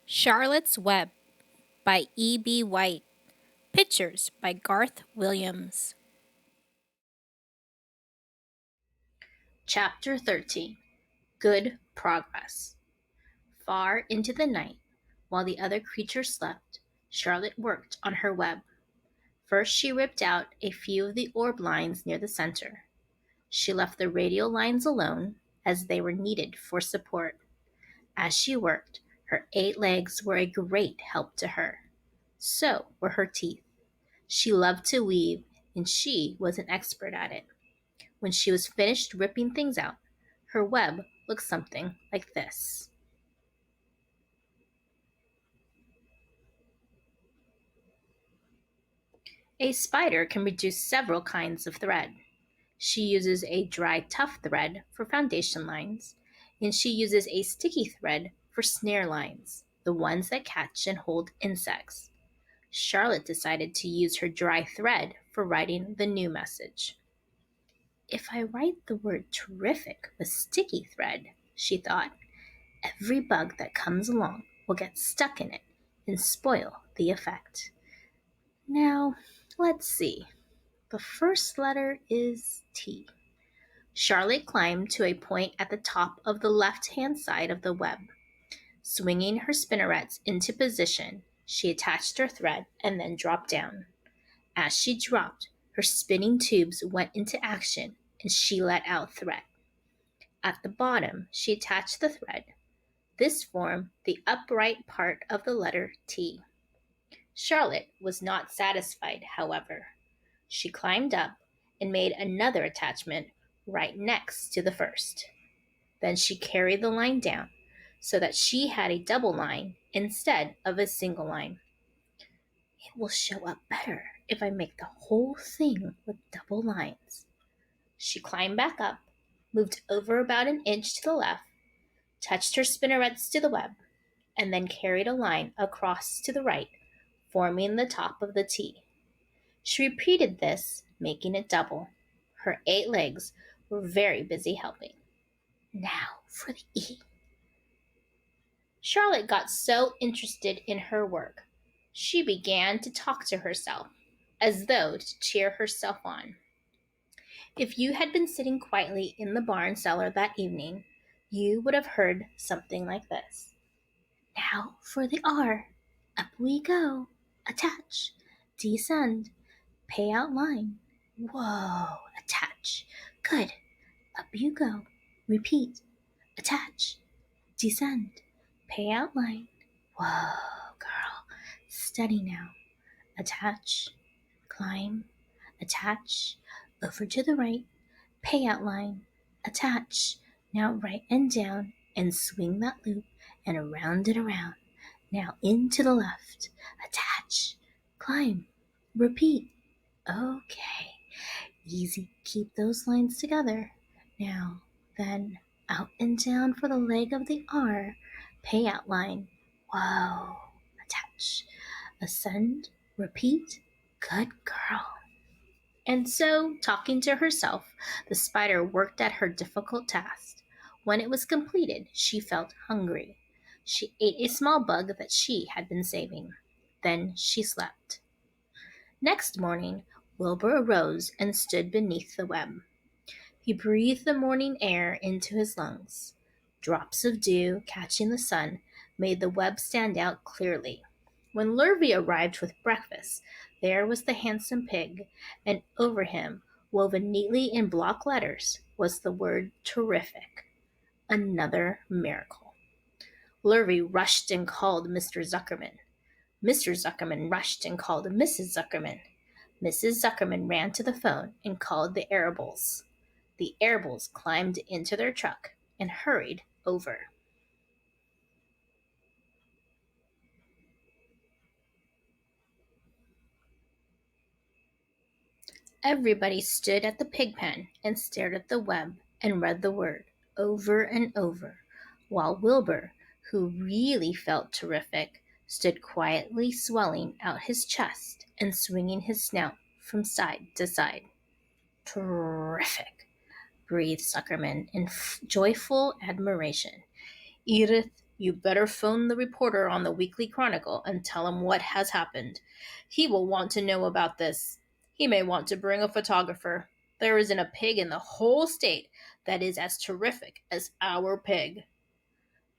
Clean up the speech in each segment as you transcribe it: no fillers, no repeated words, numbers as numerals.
Charlotte's Web by E.B. White. Pictures by Garth Williams. Chapter 13. Good Progress. Far into the night, while the other creatures slept, Charlotte worked on her web. First, she ripped out a few of the orb lines near the center. She left the radial lines alone, as they were needed for support. As she worked, her 8 legs were a great help to her. So were her teeth. She loved to weave, and she was an expert at it. When she was finished ripping things out, her web looked something like this. A spider can produce several kinds of thread. She uses a dry, tough thread for foundation lines, and she uses a sticky thread for snare lines, the ones that catch and hold insects. Charlotte decided to use her dry thread for writing the new message. If I write the word terrific with sticky thread, she thought, every bug that comes along will get stuck in it and spoil the effect. Now, let's see. The first letter is T. Charlotte climbed to a point at the top of the left-hand side of the web. Swinging her spinnerets into position, she attached her thread and then dropped down. As she dropped, her spinning tubes went into action and she let out thread. At the bottom, she attached the thread. This formed the upright part of the letter T. Charlotte was not satisfied, however. She climbed up and made another attachment right next to the first. Then she carried the line down so that she had a double line instead of a single line. It will show up better if I make the whole thing with double lines. She climbed back up, moved over about an inch to the left, touched her spinnerets to the web, and then carried a line across to the right, forming the top of the T. She repeated this, making it double. Her 8 legs were very busy helping. Now for the E. Charlotte got so interested in her work, she began to talk to herself, as though to cheer herself on. If you had been sitting quietly in the barn cellar that evening, you would have heard something like this. Now for the R. Up we go. Attach. Descend. Pay out line. Whoa. Attach. Good. Up you go. Repeat. Attach. Descend. Pay out line. Whoa, girl. Steady now. Attach. Climb. Attach. Over to the right. Pay out line. Attach. Now right and down and swing that loop and around and around. Now into the left. Attach. Climb. Repeat. Okay. Easy. Keep those lines together. Now, then, out and down for the leg of the R. Pay out line. Whoa. Attach. Ascend. Repeat. Good girl. And so, talking to herself, the spider worked at her difficult task. When it was completed, she felt hungry. She ate a small bug that she had been saving. Then she slept. Next morning, Wilbur arose and stood beneath the web. He breathed the morning air into his lungs. Drops of dew catching the sun made the web stand out clearly. When Lurvy arrived with breakfast, there was the handsome pig, and over him, woven neatly in block letters, was the word terrific. Another miracle. Lurvy rushed and called Mr. Zuckerman. Mr. Zuckerman rushed and called Mrs. Zuckerman. Mrs. Zuckerman ran to the phone and called the Arables. The Arables climbed into their truck and hurried over. Everybody stood at the pig pen and stared at the web and read the word over and over, while Wilbur, who really felt terrific, stood quietly swelling out his chest and swinging his snout from side to side. Terrific, breathed Suckerman in joyful admiration. Edith, You better phone the reporter on the Weekly Chronicle and tell him what has happened. He will want to know about this. He may want to bring a photographer. There isn't a pig in the whole state that is as terrific as our pig."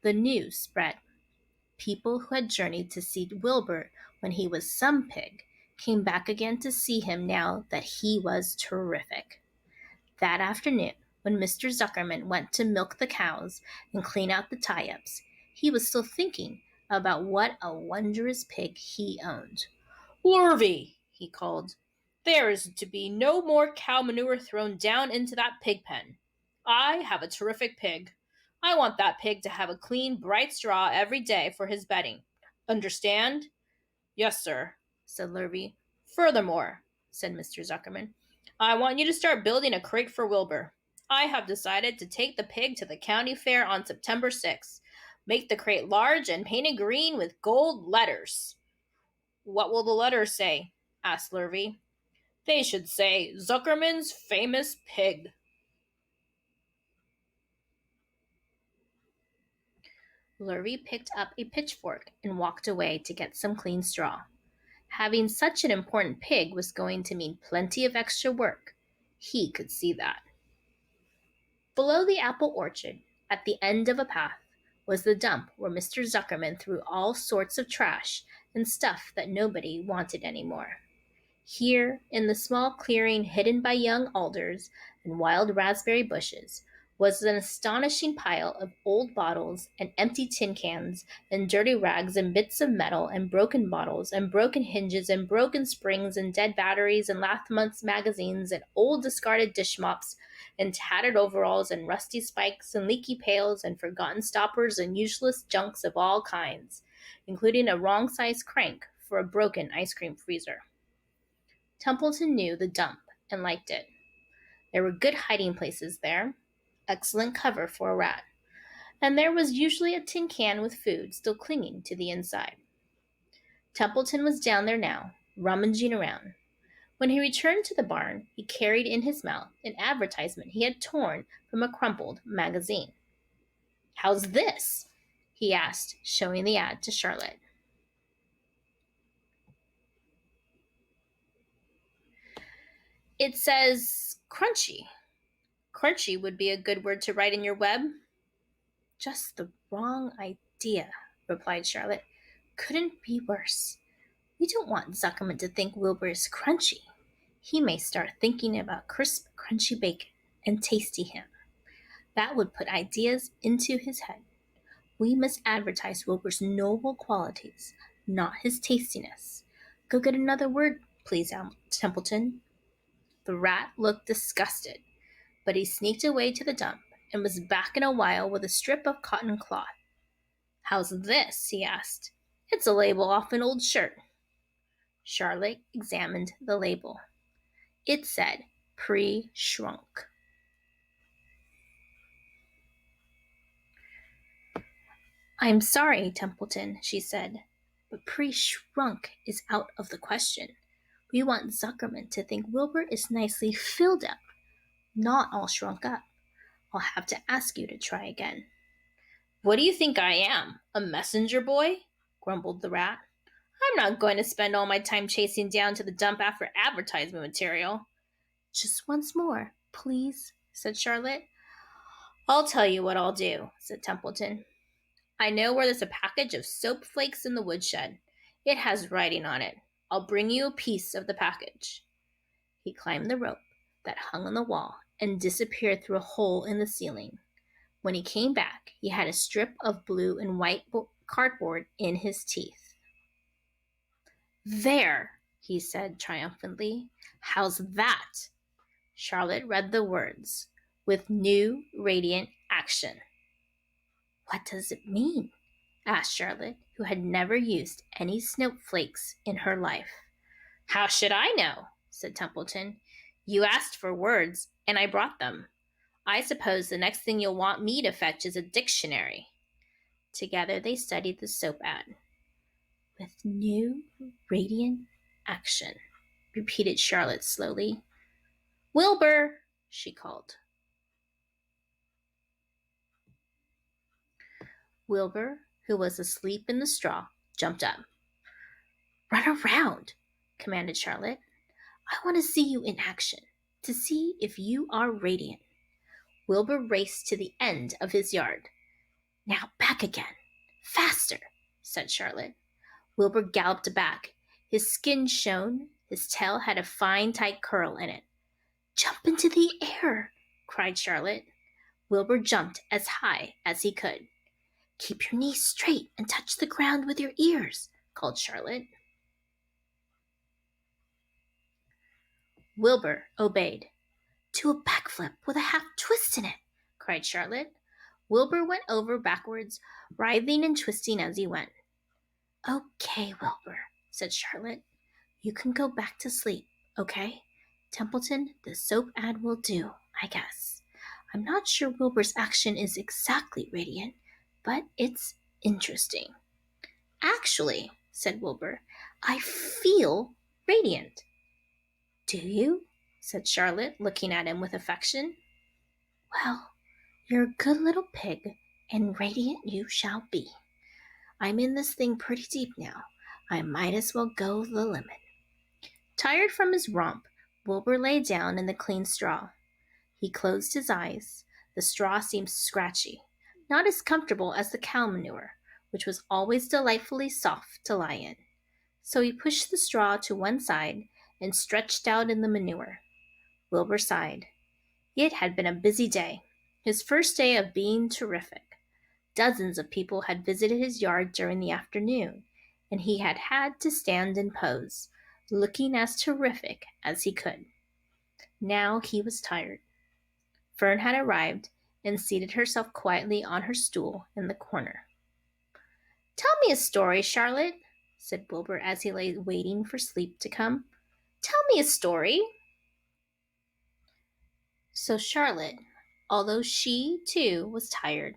The news spread. People who had journeyed to see Wilbur when he was some pig came back again to see him now that he was terrific. That afternoon, when Mr. Zuckerman went to milk the cows and clean out the tie-ups, he was still thinking about what a wondrous pig he owned. "Lurvy," he called, "there is to be no more cow manure thrown down into that pig pen. I have a terrific pig. I want that pig to have a clean, bright straw every day for his bedding. Understand?" "Yes, sir," said Lurvy. "Furthermore," said Mr. Zuckerman, "I want you to start building a crate for Wilbur. I have decided to take the pig to the county fair on September 6th. Make the crate large and paint it green with gold letters." "What will the letters say?" asked Lurvy. "They should say, 'Zuckerman's Famous Pig.'" Lurvy picked up a pitchfork and walked away to get some clean straw. Having such an important pig was going to mean plenty of extra work. He could see that. Below the apple orchard, at the end of a path, was the dump where Mr. Zuckerman threw all sorts of trash and stuff that nobody wanted anymore. Here, in the small clearing hidden by young alders and wild raspberry bushes, was an astonishing pile of old bottles and empty tin cans and dirty rags and bits of metal and broken bottles and broken hinges and broken springs and dead batteries and last month's magazines and old discarded dish mops and tattered overalls and rusty spikes and leaky pails and forgotten stoppers and useless junks of all kinds, including a wrong-sized crank for a broken ice cream freezer. Templeton knew the dump and liked it. There were good hiding places there, excellent cover for a rat, and there was usually a tin can with food still clinging to the inside. Templeton was down there now, rummaging around. When he returned to the barn, he carried in his mouth an advertisement he had torn from a crumpled magazine. "How's this?" he asked, showing the ad to Charlotte. "It says crunchy. Crunchy would be a good word to write in your web." "Just the wrong idea," replied Charlotte. "Couldn't be worse. We don't want Zuckerman to think Wilbur is crunchy. He may start thinking about crisp, crunchy bacon and tasty ham. That would put ideas into his head. We must advertise Wilbur's noble qualities, not his tastiness. Go get another word, please, Templeton." The rat looked disgusted, but he sneaked away to the dump and was back in a while with a strip of cotton cloth. "How's this?" he asked. "It's a label off an old shirt." Charlotte examined the label. It said, "Pre-shrunk." "I'm sorry, Templeton," she said, "but pre-shrunk is out of the question. We want Zuckerman to think Wilbur is nicely filled up, not all shrunk up. I'll have to ask you to try again." "What do you think I am, a messenger boy?" grumbled the rat. "I'm not going to spend all my time chasing down to the dump after advertisement material." "Just once more, please," said Charlotte. "I'll tell you what I'll do," said Templeton. "I know where there's a package of soap flakes in the woodshed. It has writing on it. I'll bring you a piece of the package." He climbed the rope that hung on the wall and disappeared through a hole in the ceiling. When he came back, he had a strip of blue and white cardboard in his teeth. "There," he said triumphantly. "How's that?" Charlotte read the words, "With new radiant action." "What does it mean?" asked Charlotte, who had never used any snowflakes in her life. "How should I know?" said Templeton. "You asked for words, and I brought them. I suppose the next thing you'll want me to fetch is a dictionary." Together they studied the soap ad. "With new radiant action," repeated Charlotte slowly. "Wilbur!" she called. Wilbur who was asleep in the straw, jumped up. Run around, commanded Charlotte. I want to see you in action, to see if you are radiant. Wilbur raced to the end of his yard. Now back again. Faster, said Charlotte. Wilbur galloped back. His skin shone. His tail had a fine tight curl in it. Jump into the air, cried Charlotte. Wilbur jumped as high as he could. Keep your knees straight and touch the ground with your ears, called Charlotte. Wilbur obeyed. Do a backflip with a half twist in it, cried Charlotte. Wilbur went over backwards, writhing and twisting as he went. Okay, Wilbur, said Charlotte. You can go back to sleep, okay? Templeton, the soap ad will do, I guess. I'm not sure Wilbur's action is exactly radiant, but it's interesting. Actually, said Wilbur, I feel radiant. Do you? Said Charlotte, looking at him with affection. Well, you're a good little pig, and radiant you shall be. I'm in this thing pretty deep now. I might as well go the limit. Tired from his romp, Wilbur lay down in the clean straw. He closed his eyes. The straw seemed scratchy, not as comfortable as the cow manure, which was always delightfully soft to lie in. So he pushed the straw to one side and stretched out in the manure. Wilbur sighed. It had been a busy day, his first day of being terrific. Dozens of people had visited his yard during the afternoon, and he had had to stand and pose, looking as terrific as he could. Now he was tired. Fern had arrived and seated herself quietly on her stool in the corner. Tell me a story, Charlotte, said Wilbur as he lay waiting for sleep to come. Tell me a story. So Charlotte, although she, too, was tired,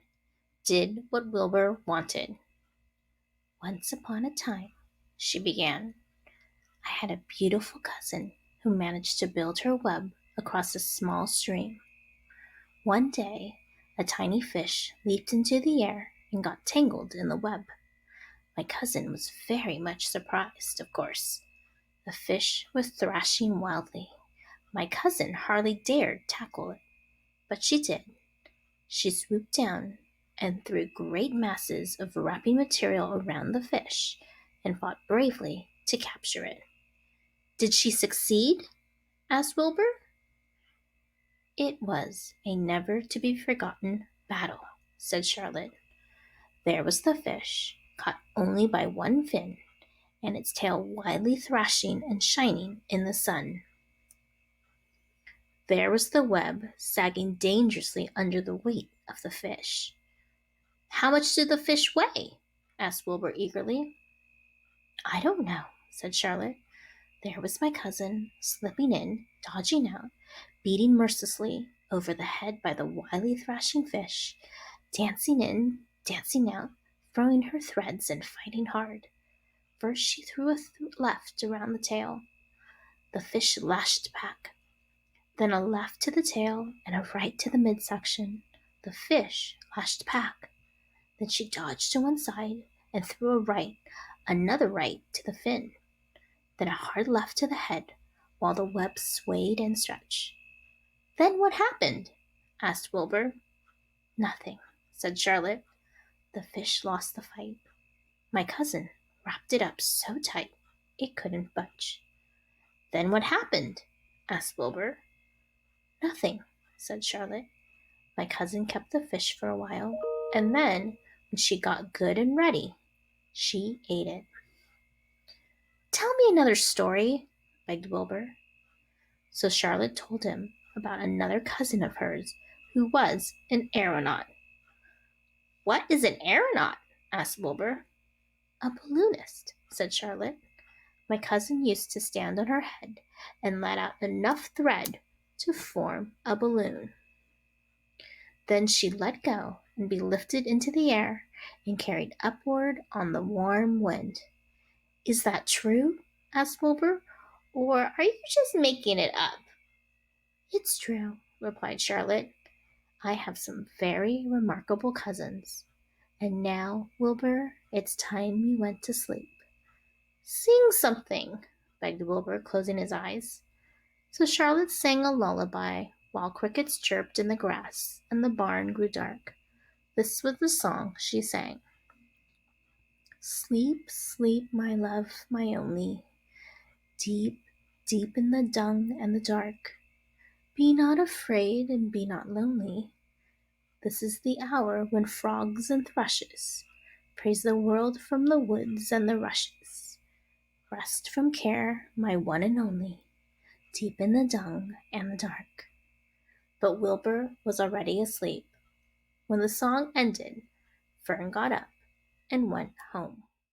did what Wilbur wanted. Once upon a time, she began, I had a beautiful cousin who managed to build her web across a small stream. One day, a tiny fish leaped into the air and got tangled in the web. My cousin was very much surprised, of course. The fish was thrashing wildly. My cousin hardly dared tackle it, but she did. She swooped down and threw great masses of wrapping material around the fish and fought bravely to capture it. Did she succeed? Asked Wilbur. It was a never-to-be-forgotten battle, said Charlotte. There was the fish, caught only by one fin, and its tail widely thrashing and shining in the sun. There was the web sagging dangerously under the weight of the fish. How much did the fish weigh? Asked Wilbur eagerly. I don't know, said Charlotte. There was my cousin, slipping in, dodging out, beating mercilessly over the head by the wily thrashing fish, dancing in, dancing out, throwing her threads and fighting hard. First she threw a left around the tail. The fish lashed back. Then a left to the tail and a right to the midsection. The fish lashed back. Then she dodged to one side and threw a right, another right to the fin. Then a hard left to the head, while the web swayed and stretched. Then what happened? Asked Wilbur. Nothing, said Charlotte. The fish lost the fight. My cousin wrapped it up so tight it couldn't budge. Then what happened? Asked Wilbur. Nothing, said Charlotte. My cousin kept the fish for a while, and then, when she got good and ready, she ate it. Tell me another story, begged Wilbur. So Charlotte told him about another cousin of hers who was an aeronaut. What is an aeronaut? Asked Wilbur. A balloonist, said Charlotte. My cousin used to stand on her head and let out enough thread to form a balloon. Then she'd let go and be lifted into the air and carried upward on the warm wind. Is that true? Asked Wilbur. Or are you just making it up? It's true, replied Charlotte. I have some very remarkable cousins. And now, Wilbur, it's time you went to sleep. Sing something, begged Wilbur, closing his eyes. So Charlotte sang a lullaby while crickets chirped in the grass and the barn grew dark. This was the song she sang. Sleep, sleep, my love, my only, deep, deep in the dung and the dark. Be not afraid and be not lonely. This is the hour when frogs and thrushes praise the world from the woods and the rushes. Rest from care, my one and only, deep in the dung and the dark. But Wilbur was already asleep. When the song ended, Fern got up and went home.